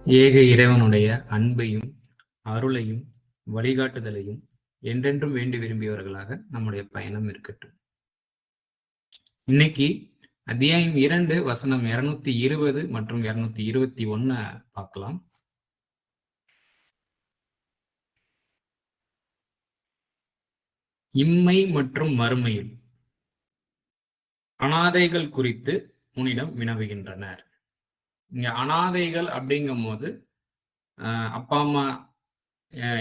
ஏக இறைவனுடைய அன்பையும் அருளையும் வழிகாட்டுதலையும் என்றென்றும் வேண்டி விரும்பியவர்களாக நம்முடைய பயணம் இருக்கட்டும். இன்னைக்கு அத்தியாயம் 2 வசனம் 220 மற்றும் 221 பார்க்கலாம். இம்மை மற்றும் மறுமையில் அனாதைகள் குறித்து உன்னிடம் வினவுகின்றனர். இங்க அனாதைகள் அப்படிங்கும் போது அப்பா அம்மா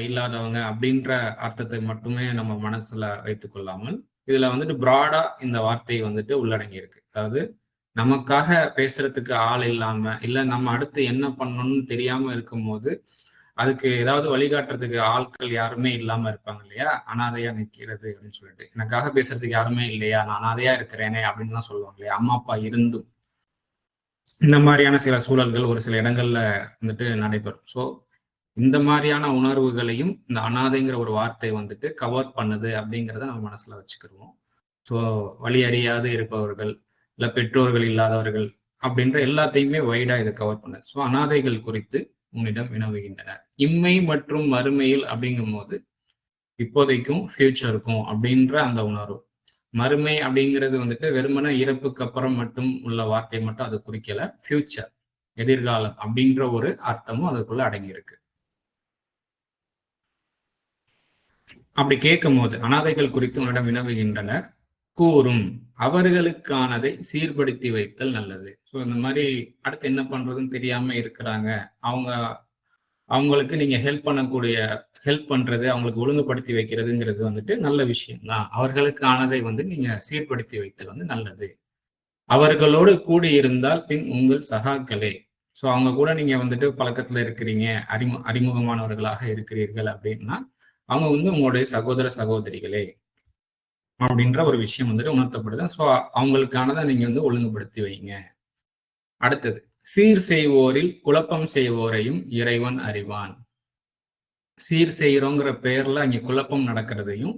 இல்லாதவங்க அப்படின்ற அர்த்தத்தை மட்டுமே நம்ம மனசுல வைத்துக் கொள்ளாமல் இதுல வந்துட்டு பிராடா இந்த வார்த்தை வந்துட்டு உள்ளடங்கி இருக்கு. அதாவது நமக்காக பேசுறதுக்கு ஆள் இல்லாம இல்ல நம்ம அடுத்து என்ன பண்ணணும்னு தெரியாம இருக்கும் போது அதுக்கு ஏதாவது வழிகாட்டுறதுக்கு ஆட்கள் யாருமே இல்லாம இருப்பாங்க இல்லையா, அனாதையா நிற்கிறது அப்படின்னு சொல்லிட்டு. எனக்காக பேசுறதுக்கு யாருமே இல்லையா, நான் அனாதையா இருக்கிறேனே அப்படின்னு தான் சொல்லுவாங்க இல்லையா. அம்மா அப்பா இருந்தும் இந்த மாதிரியான சில சூழல்கள் ஒரு சில இடங்கள்ல வந்துட்டு நடைபெறும். ஸோ இந்த மாதிரியான உணர்வுகளையும் இந்த அனாதைங்கிற ஒரு வார்த்தை வந்துட்டு கவர் பண்ணுது அப்படிங்கிறத நம்ம மனசுல வச்சுக்கிடுவோம். ஸோ வழி அறியாது இருப்பவர்கள் இல்ல பெற்றோர்கள் இல்லாதவர்கள் அப்படின்ற எல்லாத்தையுமே வைடா இதை கவர் பண்ணுது. ஸோ அனாதைகள் குறித்து உன்னிடம் வினவுகின்றனர். இம்மை மற்றும் மறுமையில் அப்படிங்கும் போது இப்போதைக்கும் ஃபியூச்சருக்கும் அப்படின்ற அந்த உணர்வு. மறுமை அப்படிங்கிறது வந்துட்டு வெறுமன இறப்புக்கு அப்புறம் மட்டும் உள்ள வார்த்தை மட்டும் அது குறிக்கல. ஃபியூச்சர், எதிர்காலம் அப்படின்ற ஒரு அர்த்தமும் அதுக்குள்ள அடங்கி இருக்கு. அப்படி கேட்கும் போது அனாதைகள் குறித்து உன்னிடம் வினவுகின்றனர் கூறும், அவர்களுக்கானதை சீர்படுத்தி வைத்தல் நல்லது. ஸோ இந்த மாதிரி அடுத்து என்ன பண்றதுன்னு தெரியாம இருக்கிறாங்க, அவங்களுக்கு நீங்க ஹெல்ப் பண்றது, அவங்களுக்கு ஒழுங்குபடுத்தி வைக்கிறதுங்கிறது வந்துட்டு நல்ல விஷயம் தான். அவர்களுக்கானதை வந்து நீங்க சீர்படுத்தி வைத்தல் வந்து நல்லது. அவர்களோடு கூடி இருந்தால் பின் உங்கள் சகாக்களே. ஸோ அவங்க கூட நீங்க வந்துட்டு பழக்கத்துல இருக்கிறீங்க, அறிமுகமானவர்களாக இருக்கிறீர்கள் அப்படின்னா அவங்க வந்து உங்களுடைய சகோதர சகோதரிகளே அப்படின்ற ஒரு விஷயம் வந்துட்டு உணர்த்தப்படுது. ஸோ அவங்களுக்கானதை நீங்க வந்து ஒழுங்குபடுத்தி வைங்க. அடுத்தது, சீர் செய்வோரில் குழப்பம் செய்வோரையும் இறைவன் அறிவான். சீர் செய்யறோங்கிற பெயர்ல அங்கே குழப்பம் நடக்கிறதையும்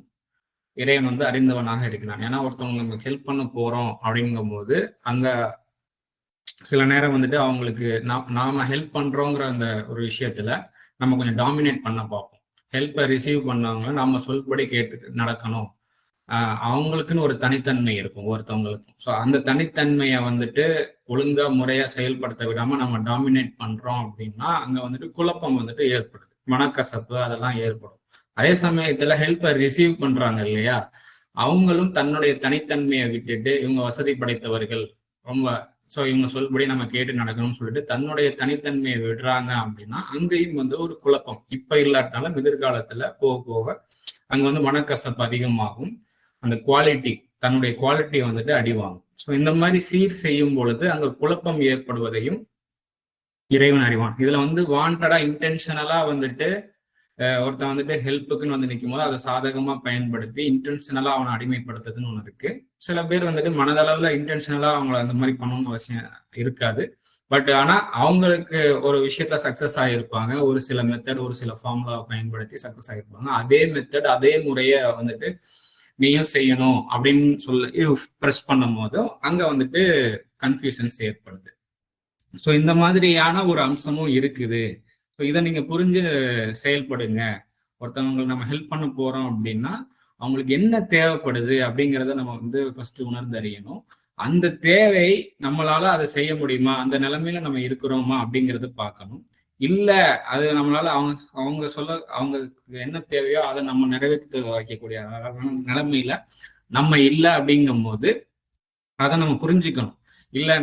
இறைவன் வந்து அறிந்தவனாக இருக்கிறான். ஏன்னா ஒருத்தவங்க நம்ம ஹெல்ப் பண்ண போறோம் அப்படிங்கும் போது அங்க சில நேரம் வந்துட்டு அவங்களுக்கு நாம ஹெல்ப் பண்றோங்கிற அந்த ஒரு விஷயத்துல நம்ம கொஞ்சம் டாமினேட் பண்ண பார்ப்போம். ஹெல்ப்பை ரிசீவ் பண்ணவங்க நம்ம சொல்படி கேட்டு நடக்கணும். அவங்களுக்குன்னு ஒரு தனித்தன்மை இருக்கும் ஒருத்தவங்களுக்கும். ஸோ அந்த தனித்தன்மையை வந்துட்டு ஒழுங்கா முறையா செயல்படுத்த விடாம நம்ம டாமினேட் பண்றோம் அப்படின்னா அங்க வந்துட்டு குழப்பம் வந்துட்டு ஏற்படுது, மனக்கசப்பு அதெல்லாம் ஏற்படும். அதே சமயத்துல ஹெல்ப்பை ரிசீவ் பண்றாங்க இல்லையா, அவங்களும் தன்னுடைய தனித்தன்மையை விட்டுட்டு இவங்க வசதி படைத்தவர்கள் ரொம்ப, ஸோ இவங்க சொல்படி நம்ம கேட்டு நடக்கணும்னு சொல்லிட்டு தன்னுடைய தனித்தன்மையை விடுறாங்க அப்படின்னா அங்கேயும் வந்து ஒரு குழப்பம். இப்ப இல்லாட்டாலும் எதிர்காலத்துல போக போக அங்க வந்து மனக்கசப்பு அதிகமாகும், அந்த குவாலிட்டி, தன்னுடைய குவாலிட்டியை வந்துட்டு அடிவாங்கும். ஸோ இந்த மாதிரி சீர் செய்யும் பொழுது அங்க குழப்பம் ஏற்படுவதையும் இறைவன் அறிவான். இதுல வந்து வாண்டடா இன்டென்ஷனலா வந்துட்டு ஒருத்தன் வந்துட்டு ஹெல்ப்புக்குன்னு வந்து நிற்கும் போது அதை சாதகமா பயன்படுத்தி இன்டென்ஷனலா அவனை அடிமைப்படுத்துறதுன்னு ஒண்ணு இருக்கு. சில பேர் வந்துட்டு மனதளவுல இன்டென்ஷனலா அவங்கள அந்த மாதிரி பண்ணணும்னு அவசியம் இருக்காது. பட் ஆனா அவங்களுக்கு ஒரு விஷயத்துல சக்சஸ் ஆகியிருப்பாங்க, ஒரு சில மெத்தட் ஒரு சில ஃபார்முலாவை பயன்படுத்தி சக்சஸ் ஆகியிருப்பாங்க. அதே மெத்தட் அதே முறையை வந்துட்டு நீயும் செய்யணும் அப்படின்னு சொல்லி ப்ரெஸ் பண்ணும் போதும் அங்க வந்துட்டு கன்ஃபியூஷன்ஸ் ஏற்படுது. ஸோ இந்த மாதிரியான ஒரு அம்சமும் இருக்குது. ஸோ இதை நீங்க புரிஞ்சு செயல்படுங்க. ஒருத்தவங்களை நம்ம ஹெல்ப் பண்ண போறோம் அப்படின்னா அவங்களுக்கு என்ன தேவைப்படுது அப்படிங்கிறத நம்ம வந்து ஃபர்ஸ்ட் உணர்ந்து அறியணும். அந்த தேவை நம்மளால அதை செய்ய முடியுமா, அந்த நிலைமையில நம்ம இருக்கிறோமா அப்படிங்கிறத பார்க்கணும். இல்ல அது நம்மளால அவங்க அவங்களுக்கு என்ன தேவையோ அதை நம்ம நிறைவேற்றி வைக்கக்கூடிய நிலைமையில நம்ம இல்லை அப்படிங்கும் போது அதை நம்ம புரிஞ்சுக்கணும். இல்ல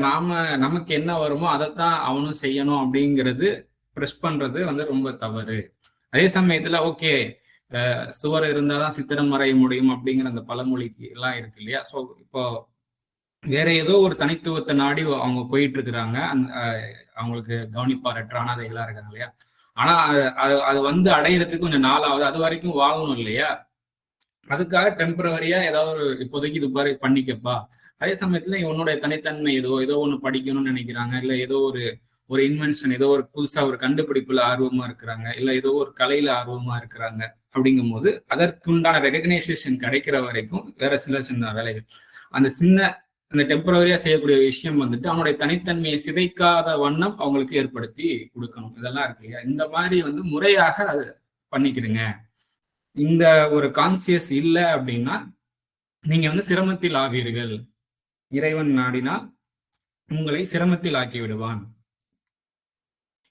நமக்கு என்ன வருமோ அதைத்தான் அவனும் செய்யணும் அப்படிங்கிறது ப்ரெஸ் பண்றது வந்து ரொம்ப தவறு. அதே சமயத்துல ஓகே, சுவர் இருந்தாதான் சித்திரம் வரைய முடியும் அப்படிங்கிற அந்த பழமொழிக்கு எல்லாம் இருக்கு இல்லையா. ஸோ இப்போ வேற ஏதோ ஒரு தனித்துவத்தை நாடி அவங்க போயிட்டு இருக்கிறாங்க, அவங்களுக்கு கவனிப்பாரற்ற அனாதைகளா இருக்காங்க இல்லையா. ஆனா அது வந்து அடையிறதுக்கு கொஞ்சம் நாள் ஆகுது, அது வரைக்கும் வாழணும் இல்லையா. அதுக்காக டெம்பரவரியா ஏதாவது ஒரு இப்போதைக்கு இது மாதிரி பண்ணிக்கப்பா. அதே சமயத்துல உன்னுடைய தனித்தன்மை ஏதோ ஒண்ணு படிக்கணும்னு நினைக்கிறாங்க, இல்ல ஏதோ ஒரு இன்வென்ஷன், ஏதோ ஒரு புதுசா ஒரு கண்டுபிடிப்புல ஆர்வமா இருக்கிறாங்க, இல்ல ஏதோ ஒரு கலையில ஆர்வமா இருக்கிறாங்க அப்படிங்கும் போது அதற்குண்டான ரெகக்னைசேஷன் கிடைக்கிற வரைக்கும் வேற சின்ன வேலைகள், அந்த சின்ன அந்த டெம்பரவரியா செய்யக்கூடிய விஷயம் வந்துட்டு அவனுடைய தனித்தன்மையை சிதைக்காத வண்ணம் அவங்களுக்கு ஏற்படுத்தி கொடுக்கணும். இதெல்லாம் இருக்கு இல்லையா? இந்த மாதிரி வந்து முறையாக அது பண்ணிக்கிடுங்க. இந்த ஒரு கான்சியஸ் இல்லை அப்படின்னா நீங்க வந்து சிரமத்தில் ஆவீர்கள். இறைவன் நாடினால் உங்களை சிரமத்தில் ஆக்கி விடுவான்.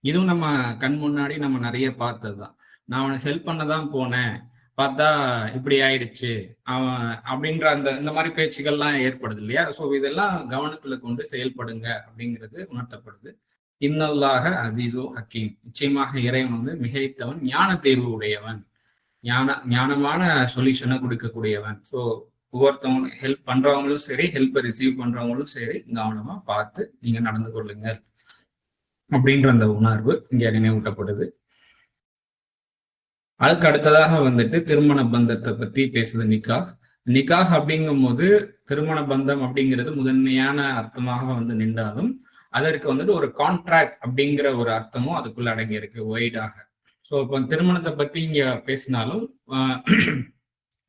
இதுவும் நம்ம கண் முன்னாடி நம்ம நிறைய பார்த்ததுதான். நான் அவனுக்கு ஹெல்ப் பண்ணதான் போனேன், பார்த்தா இப்படி ஆயிடுச்சு அவன் அப்படின்ற இந்த மாதிரி பேச்சுக்கள்லாம் ஏற்படுது இல்லையா? ஸோ இதெல்லாம் கவனத்துல கொண்டு செயல்படுங்க அப்படிங்கிறது உணர்த்தப்படுது. இன்னல்லாக அசீசோ ஹக்கீம், நிச்சயமாக இறைவன் வந்து மிகைத்தவன், ஞான தேர்வு உடையவன், ஞானமான சொல்யூஷனை கொடுக்கக்கூடியவன். ஸோ ஒவ்வொருத்தவங்க ஹெல்ப் பண்றவங்களும் சரி, ஹெல்ப்பை ரிசீவ் பண்றவங்களும் சரி, கவனமா பார்த்து நீங்க நடந்து கொள்ளுங்க அப்படின்ற அந்த உணர்வு இங்க நினைவூட்டப்படுது. அதுக்கு அடுத்ததாக வந்துட்டு திருமண பந்தத்தை பத்தி பேசுது நிக்காஹ். நிக்காஹ் அப்படிங்கும் போது திருமண பந்தம் அப்படிங்கிறது முதன்மையான அர்த்தமாக வந்து நின்றாலும் அதற்கு வந்துட்டு ஒரு கான்ட்ராக்ட் அப்படிங்கிற ஒரு அர்த்தமும் அதுக்குள்ள அடங்கி இருக்கு ஒய்டாக. ஸோ இப்போ திருமணத்தை பத்தி இங்க பேசினாலும்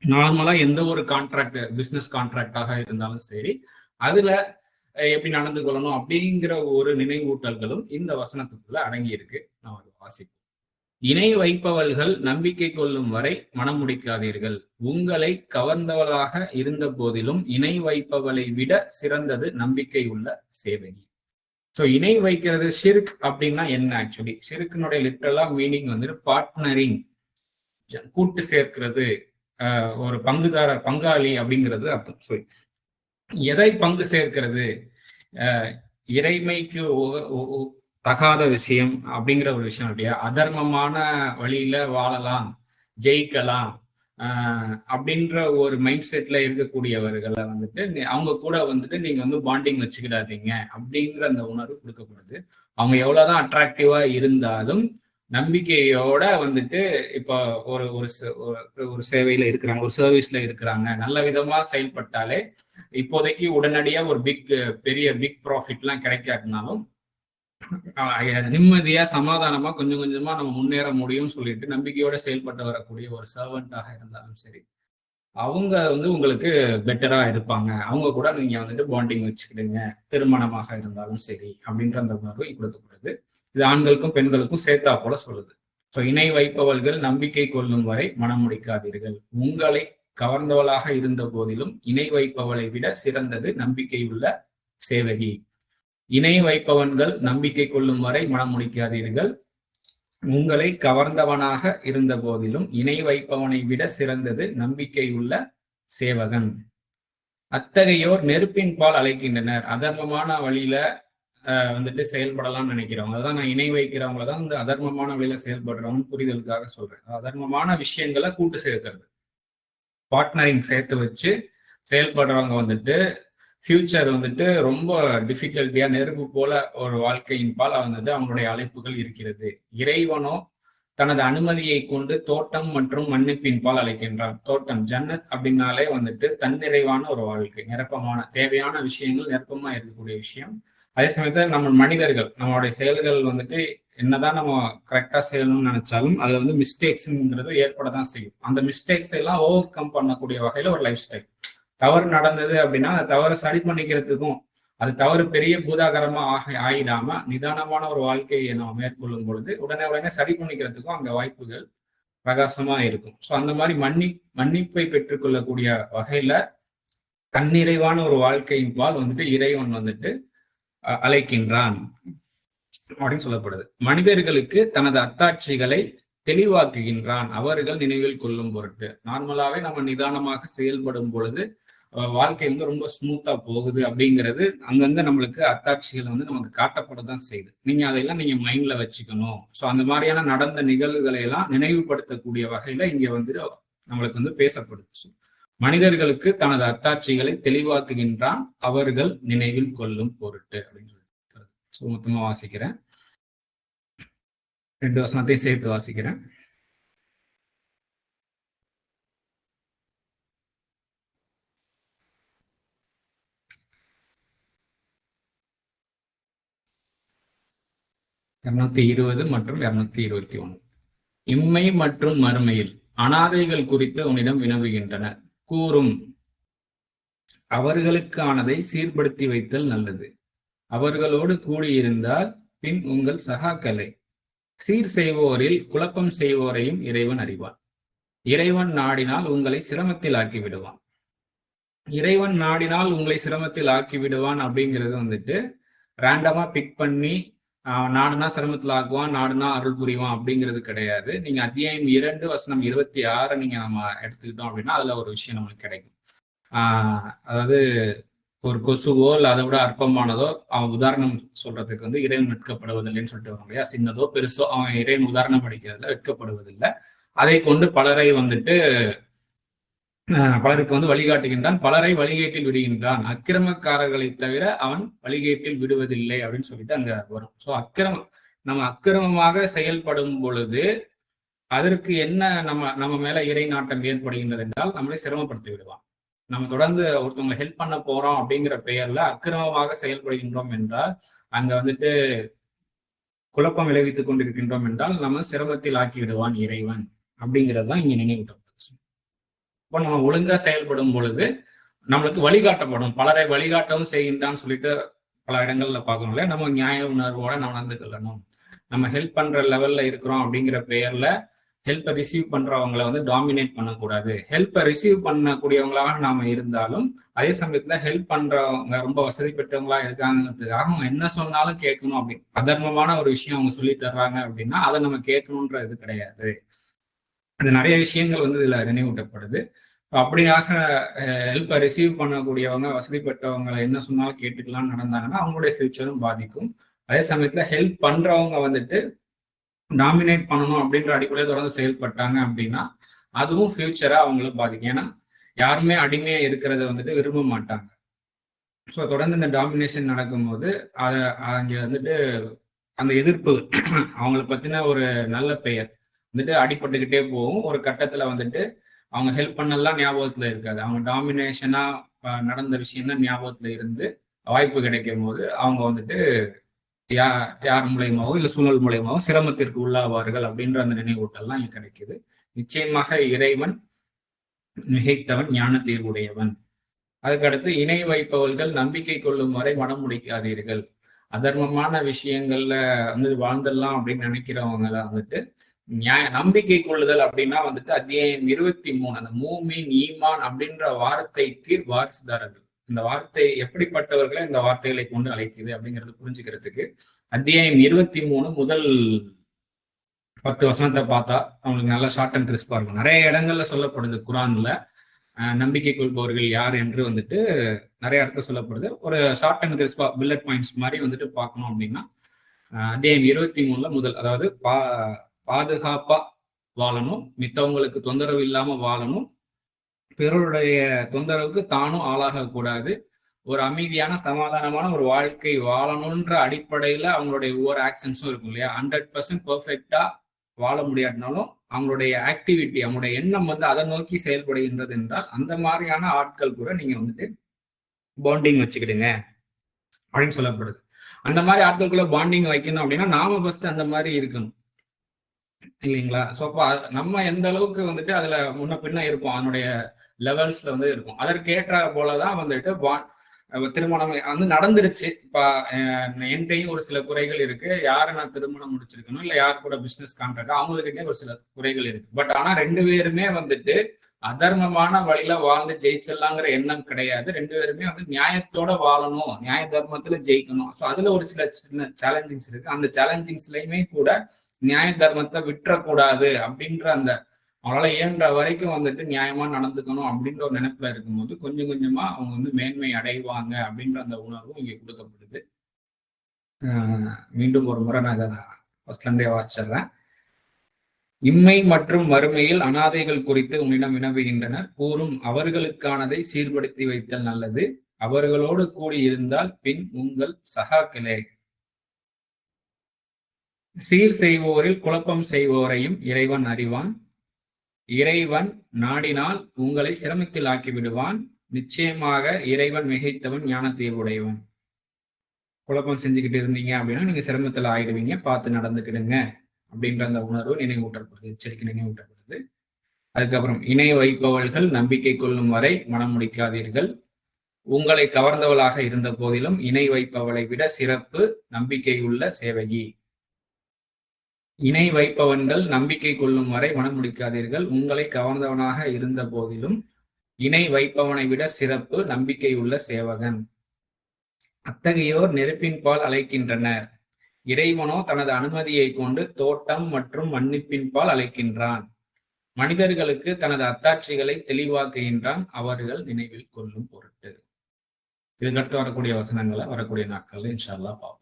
நார்மலா எந்த ஒரு கான்ட்ராக்ட், பிசினஸ் கான்ட்ராக்டாக இருந்தாலும் சரி, அதுல எப்படி நடந்து கொள்ளணும் அப்படிங்கிற ஒரு நினைவூட்டல்களும் இந்த வசனத்துக்குள்ள அடங்கி இருக்கு. நான் அதை வாசிப்போம். இணை வைப்பவர்கள் நம்பிக்கை கொள்ளும் வரை மனம் முடிக்காதீர்கள். உங்களை கவர்ந்தவளாக இருந்த போதிலும் இணை வைப்பவளை விட சிறந்தது நம்பிக்கை உள்ள சேவகி. ஸோ இணை வைக்கிறது ஷிர்க் அப்படின்னா என்ன? ஆக்சுவலி ஷிர்க்கினுடைய லிட்டரலா மீனிங் வந்துட்டு பார்ட்னரிங், கூட்டு சேர்க்கிறது, ஒரு பங்குதாரர், பங்காளி அப்படிங்கிறது அர்த்தம். ஸோ எதை பங்கு சேர்க்கிறது? இறைமைக்கு தகாத விஷயம் அப்படிங்கிற ஒரு விஷயம் இல்லையா? அதர்மமான வழியில வாழலாம், ஜெயிக்கலாம் அப்படின்ற ஒரு மைண்ட் செட்ல இருக்கக்கூடியவர்களை வந்துட்டு அவங்க கூட வந்துட்டு நீங்க வந்து பாண்டிங் வச்சுக்கிடாதீங்க அப்படிங்கிற அந்த உணர்வு கொடுக்கப்படுது. அவங்க எவ்வளவுதான் அட்ராக்டிவா இருந்தாலும் நம்பிக்கையோட வந்துட்டு இப்போ ஒரு சேவையில இருக்கிறாங்க, ஒரு சர்வீஸ்ல இருக்கிறாங்க, நல்ல விதமா செயல்பட்டாலே இப்போதைக்கு உடனடியா ஒரு பெரிய பிக் ப்ராஃபிட்லாம் கிடைக்காட்டினாலும் நிம்மதியா சமாதானமா கொஞ்சம் கொஞ்சமா நம்ம முன்னேற முடியும்னு சொல்லிட்டு நம்பிக்கையோட செயல்பட்டு வரக்கூடிய ஒரு சர்வெண்டாக இருந்தாலும் சரி, அவங்க வந்து உங்களுக்கு பெட்டரா இருப்பாங்க, அவங்க கூட நீங்க வந்துட்டு பாண்டிங் வச்சுக்கிடுங்க, திருமணமாக இருந்தாலும் சரி அப்படின்ற அந்த உணர்வு கொடுக்கப்படுது. இது ஆண்களுக்கும் பெண்களுக்கும் சேர்த்தா போல சொல்லுது. ஸோ இணை வைப்பவர்கள் நம்பிக்கை கொள்ளும் வரை மனம் முடிக்காதீர்கள். உங்களை கவர்ந்தவளாக இருந்த போதிலும் இணை வைப்பவளை விட சிறந்தது நம்பிக்கை உள்ள சேவகி. இணை வைப்பவன்கள் நம்பிக்கை கொள்ளும் வரை மனம் முடிக்காதீர்கள். உங்களை கவர்ந்தவனாக இருந்த போதிலும் இணை வைப்பவனை விட சிறந்தது நம்பிக்கை உள்ள சேவகன். அத்தகையோர் நெருப்பின் பால் அழைக்கின்றனர். அதர்மமான வழியில வந்துட்டு செயல்படலாம்னு நினைக்கிறவங்க, அதான் நான் இணை வைக்கிறவங்கள தான் இந்த அதர்மமான வழியில செயல்படுறவங்க புரிதலுக்காக சொல்றேன். அதர்மமான விஷயங்களை கூட்டு சேர்க்கிறது, பார்ட்னரிங் சேர்த்து வச்சு செயல்படுறவங்க வந்துட்டு ஃபியூச்சர் வந்துட்டு ரொம்ப டிஃபிகல்ட்டியா நெருப்பு போல ஒரு வாழ்க்கையின் பால் வந்துட்டு அவங்களுடைய அழைப்புகள் இருக்கிறது. இறைவனோ தனது அனுமதியை கொண்டு தோட்டம் மற்றும் மன்னிப்பின் பால் அழைக்கின்றான். தோட்டம் ஜன்னத் அப்படின்னாலே வந்துட்டு தன்னிறைவான ஒரு வாழ்க்கை, நிரப்பமான தேவையான விஷயங்கள் நிரப்பமா இருக்கக்கூடிய விஷயம். அதே சமயத்துல நம்ம மனிதர்கள் நம்மளுடைய செயல்கள் வந்துட்டு என்னதான் நம்ம கரெக்டா செய்யணும்னு நினைச்சாலும் அதுல வந்து மிஸ்டேக்ஸ்ங்கிறது ஏற்படதான் செய்யும். அந்த மிஸ்டேக்ஸ் எல்லாம் ஓவர் கம் பண்ணக்கூடிய வகையில ஒரு லைஃப் ஸ்டைல். தவறு நடந்தது அப்படின்னா அதை தவறு சரி பண்ணிக்கிறதுக்கும், அது தவறு பெரிய பூதாகரமா ஆயிடாம நிதானமான ஒரு வாழ்க்கையை நம்ம மேற்கொள்ளும் பொழுது உடனே சரி பண்ணிக்கிறதுக்கும் அங்க வாய்ப்புகள் பிரகாசமா இருக்கும். ஸோ அந்த மாதிரி மன்னிப்பை பெற்றுக்கொள்ளக்கூடிய வகையில தன்னிறைவான ஒரு வாழ்க்கையின் பால் வந்துட்டு இறைவன் வந்துட்டு அழைக்கின்றான் அப்படின்னு சொல்லப்படுது. மனிதர்களுக்கு தனது அத்தாட்சிகளை தெளிவாக்குகின்றான், அவர்கள் நினைவில் கொள்ளும் பொருட்டு. நார்மலாவே நம்ம நிதானமாக செயல்படும் பொழுது வாழ்க்கை வந்து ரொம்ப ஸ்மூத்தா போகுது அப்படிங்கிறது அங்கங்க நம்மளுக்கு அத்தாட்சிகள் வந்து நமக்கு காட்டப்படதான் செய்யுது. நீங்க அதையெல்லாம் நீங்க மைண்ட்ல வச்சுக்கணும். ஸோ அந்த மாதிரியான நடந்த நிகழ்வுகளை எல்லாம் நினைவுபடுத்தக்கூடிய வகையில இங்க வந்து நம்மளுக்கு வந்து பேசப்படுது. மனிதர்களுக்கு தனது அத்தாட்சிகளை தெளிவாக்குகின்றான், அவர்கள் நினைவில் கொள்ளும் பொருட்டு அப்படின்னு சொல்லி. ஸோ மொத்தமா வாசிக்கிறேன், 2 வசனத்தையும் சேர்த்து வாசிக்கிறேன். (220 மற்றும் 221). இம்மை மற்றும் மறுமையில் அனாதைகள் குறித்து உன்னிடம் வினவுகின்றனர். கூறும், அவர்களுக்கானதை சீர்படுத்தி வைத்தல் நல்லது. அவர்களோடு கூடியிருந்தால் பின் உங்கள் சகாக்களை. சீர் செய்வோரில் குழப்பம் செய்வோரையும் இறைவன் அறிவான். இறைவன் நாடினால் உங்களை சிரமத்தில் ஆக்கி விடுவான். இறைவன் நாடினால் உங்களை சிரமத்தில் ஆக்கி விடுவான் அப்படிங்கிறது வந்துட்டு ரேண்டமா பிக் பண்ணி நாடுனா சிரமத்தில் ஆக்குவான், நாடுனா அருள் புரிவான் அப்படிங்கிறது கிடையாது. நீங்க அத்தியாயம் 2 வசனம் 26 நீங்க நம்ம எடுத்துக்கிட்டோம் அப்படின்னா அதுல ஒரு விஷயம் நம்மளுக்கு கிடைக்கும். அதாவது ஒரு கொசுவோ இல்லை அதை விட அற்பமானதோ அவன் உதாரணம் சொல்றதுக்கு வந்து இறைவன் வெட்கப்படுவதில்லைன்னு சொல்லிட்டு வரும் இல்லையா. சின்னதோ பெருசோ அவன் இறைவன் உதாரணம் படிக்கிறதுல வெட்கப்படுவதில்லை. அதை கொண்டு பலரை வந்துட்டு பலருக்கு வந்து வழிகாட்டுகின்றான், பலரை வழிகேட்டில் விடுகின்றான். அக்கிரமக்காரர்களை தவிர அவன் வழிகேட்டில் விடுவதில்லை அப்படின்னு சொல்லிட்டு அங்க வரும். ஸோ நம்ம அக்கிரமமாக செயல்படும் பொழுது அதற்கு என்ன நம்ம மேல இறை நாட்டம் ஏற்படுகின்றது என்றால் நம்மளை சிரமப்படுத்தி விடுவான். நம்ம தொடர்ந்து ஒருத்தவங்களை ஹெல்ப் பண்ண போறோம் அப்படிங்கிற பெயர்ல அக்கிரமமாக செயல்படுகின்றோம் என்றால், அங்க வந்துட்டு குழப்பம் விளைவித்துக் கொண்டிருக்கின்றோம் என்றால் நம்ம சிரமத்தில் ஆக்கி விடுவான் இறைவன் அப்படிங்கிறது தான் இங்க நினைவூட்டப்படுது. இப்போ நம்ம ஒழுங்கா செயல்படும் பொழுது நம்மளுக்கு வழிகாட்டப்படும், பலரை வழிகாட்டவும் செய்கின்றான்னு சொல்லிட்டு பல இடங்கள்ல பார்க்கணும்ல. நம்ம நியாய உணர்வோட நம்ம நடந்துக்கொள்ளணும். நம்ம ஹெல்ப் பண்ற லெவல்ல இருக்கிறோம் அப்படிங்கிற பெயர்ல ஹெல்ப்பை ரிசீவ் பண்றவங்களை வந்து டாமினேட் பண்ணக்கூடாது. ஹெல்ப்பை ரிசீவ் பண்ணக்கூடியவங்களாக நாம இருந்தாலும் அதே சமயத்துல ஹெல்ப் பண்றவங்க ரொம்ப வசதி பெற்றவங்களா இருக்காங்கிறதுக்காக அவங்க என்ன சொன்னாலும் கேட்கணும் அப்படின்னு அதர்மமான ஒரு விஷயம் அவங்க சொல்லி தர்றாங்க அப்படின்னா அதை நம்ம கேட்கணுன்ற இது கிடையாது. அது நிறைய விஷயங்கள் வந்து இதுல நினைவூட்டப்படுது. அப்படியாக ஹெல்ப்பை ரிசீவ் பண்ணக்கூடியவங்க வசதி பெற்றவங்களை என்ன சொன்னாலும் கேட்டுக்கலாம்னு நடந்தாங்கன்னா அவங்களுடைய ஃபியூச்சரும் பாதிக்கும். அதே சமயத்துல ஹெல்ப் பண்றவங்க வந்துட்டு டாமினேட் பண்ணணும் அப்படின்ற அடிப்படையில் தொடர்ந்து செயல்பட்டாங்க அப்படின்னா அதுவும் ஃபியூச்சரா அவங்களை பாதிக்கும். ஏன்னா யாருமே அடிமையா இருக்கிறத வந்துட்டு விரும்ப மாட்டாங்க. ஸோ தொடர்ந்து இந்த டாமினேஷன் நடக்கும்போது அதை அங்கே வந்துட்டு அந்த எதிர்ப்பு அவங்கள பத்தின ஒரு நல்ல பெயர் வந்துட்டு அடிபட்டுக்கிட்டே போகும். ஒரு கட்டத்துல வந்துட்டு அவங்க ஹெல்ப் பண்ணலாம் ஞாபகத்துல இருக்காது, அவங்க டாமினேஷனா நடந்த விஷயம் தான் ஞாபகத்துல இருந்து வாய்ப்பு கிடைக்கும் போது அவங்க வந்துட்டு யார் மூலயமாவோ இல்லை சூழல் மூலயமாவோ சிரமத்திற்கு உள்ளாவார்கள் அப்படின்ற அந்த நினைவூட்டெல்லாம் இங்க கிடைக்குது. நிச்சயமாக இறைவன் மிகைத்தவன், ஞான தீர்வுடையவன். அதுக்கடுத்து இணை வைப்பவர்கள் நம்பிக்கை கொள்ளும் வரை மனம் முடிக்காதீர்கள். அதர்மமான விஷயங்கள்ல வந்து வாழ்ந்துடலாம் அப்படின்னு நினைக்கிறவங்கள வந்துட்டு நம்பிக்கை கொள்ளுதல் அப்படின்னா வந்துட்டு அத்தியாயம் 23 அந்த மூமின் ஈமான் அப்படின்ற வார்த்தைக்கு வாரிசுதாரர்கள். இந்த வார்த்தை எப்படிப்பட்டவர்களை இந்த வார்த்தைகளை கொண்டு அழைக்குது அப்படிங்கிறது புரிஞ்சுக்கிறதுக்கு அத்தியாயம் 23 முதல் 10 வசனத்தை பார்த்தா அவங்களுக்கு நல்லா ஷார்ட் அண்ட் கிறிஸ்பா இருக்கும். நிறைய இடங்கள்ல சொல்லப்படுது குரான்ல நம்பிக்கை கொள்பவர்கள் யார் என்று வந்துட்டு நிறைய இடத்துல சொல்லப்படுது. ஒரு ஷார்ட் அண்ட் கிறிஸ்பா புல்லட் பாயிண்ட்ஸ் மாதிரி வந்துட்டு பார்க்கணும் அப்படின்னா அத்தியாயம் 23 முதல், அதாவது பாதுகாப்பா வாழணும், மித்தவங்களுக்கு தொந்தரவு இல்லாம வாழணும், பிறருடைய தொந்தரவுக்கு தானும் ஆளாக கூடாது, ஒரு அமைதியான சமாதானமான ஒரு வாழ்க்கை வாழணுன்ற அடிப்படையில அவங்களுடைய ஒவ்வொரு ஆக்ஷன்ஸும் இருக்கும் இல்லையா. 100% பெர்ஃபெக்டா வாழ முடியாட்டினாலும் அவங்களுடைய ஆக்டிவிட்டி, அவங்களுடைய எண்ணம் வந்து அதை நோக்கி செயல்படுகின்றது என்றால் அந்த மாதிரியான ஆட்கள் கூட நீங்க வந்துட்டு பாண்டிங் வச்சுக்கிடுங்க அப்படின்னு சொல்லப்படுது. அந்த மாதிரி ஆட்களுக்குள்ள பாண்டிங் வைக்கணும் அப்படின்னா நாம ஃபர்ஸ்ட் அந்த மாதிரி இருக்கணும் இல்லைங்களா. ஸோ அப்போ நம்ம எந்த அளவுக்கு வந்துட்டு அதுல முன்ன பின்ன இருப்போம், அதனுடைய லெவல்ஸ்ல வந்து இருக்கும். அதற்கேற்ற போலதான் வந்துட்டு திருமணம் வந்து நடந்துருச்சு. இப்ப என்கிட்டையும் ஒரு சில குறைகள் இருக்கு, யாரை நான் திருமணம் முடிச்சிருக்கணும் இல்ல யார் கூட பிசினஸ் கான்ட்ராக்ட் அவங்ககிட்டே ஒரு சில குறைகள் இருக்கு. பட் ஆனா 2 பேருமே வந்துட்டு அதர்மமான வழியில வாழ்ந்து ஜெயிச்சிடலாங்கிற எண்ணம் கிடையாது. 2 பேருமே வந்து நியாயத்தோட வாழணும், நியாய தர்மத்துல ஜெயிக்கணும். ஸோ அதுல ஒரு சின்ன சேலஞ்சிங்ஸ் இருக்கு. அந்த சேலஞ்சிங்ஸ்லயுமே கூட நியாய தர்மத்தை விட்டுறக்கூடாது அப்படின்ற அந்த அவங்களால இயன்ற வரைக்கும் வந்துட்டு நியாயமா நடந்துக்கணும் அப்படின்ற ஒரு நினைப்புல இருக்கும்போது கொஞ்சம் கொஞ்சமா அவங்க வந்து மேன்மை அடைவாங்க அப்படின்ற அந்த உணர்வும் இங்க கொடுக்கப்படுது. மீண்டும் ஒரு முறை நான் இதை ஃபர்ஸ்ட்ல இருந்தே வாசிச்சிடுறேன். இம்மை மற்றும் மறுமையில் அனாதைகள் குறித்து உன்னிடம் வினவுகின்றனர், கூறும் அவர்களுக்கானதை சீர்படுத்தி வைத்தல் நல்லது, அவர்களோடு கூடி இருந்தால் பின் உங்கள் சகாக்களே. சீர் செய்வோரில் குழப்பம் செய்வோரையும் இறைவன் அறிவான். இறைவன் நாடினால் உங்களை சிரமத்தில் ஆக்கி விடுவான். நிச்சயமாக இறைவன் மிகைத்தவன், ஞான தீர்வுடையவன். குழப்பம் செஞ்சுக்கிட்டு இருந்தீங்க அப்படின்னா நீங்க சிரமத்துல ஆயிடுவீங்க, பார்த்து நடந்துக்கிடுங்க அப்படின்ற அந்த உணர்வு நினைவூட்டப்படுது, எச்சரிக்கை நினைவூட்டப்படுது. அதுக்கப்புறம் இணை வைப்பவர்கள் நம்பிக்கை கொள்ளும் வரை மனம் முடிக்காதீர்கள். உங்களை கவர்ந்தவளாக இருந்த போதிலும் இணை வைப்பவளை விட சிறப்பு நம்பிக்கையுள்ள சேவகி. இணை வைப்பவன்கள் நம்பிக்கை கொள்ளும் வரை மனம் முடிக்காதீர்கள். உங்களை கவர்ந்தவனாக இருந்த போதிலும் இணை வைப்பவனை விட சிறப்பு நம்பிக்கையுள்ள சேவகன். அத்தகையோர் நெருப்பின் பால் அழைக்கின்றனர். இறைவனோ தனது அனுமதியை கொண்டு தோட்டம் மற்றும் மன்னிப்பின் பால் அழைக்கின்றான். மனிதர்களுக்கு தனது அத்தாட்சிகளை தெளிவாக்குகின்றான், அவர்கள் நினைவில் கொள்ளும் பொருட்டு. இதுக்கடுத்து வரக்கூடிய வசனங்களை வரக்கூடிய நாட்கள்ல இன்ஷா அல்லாஹ் பார்ப்போம்.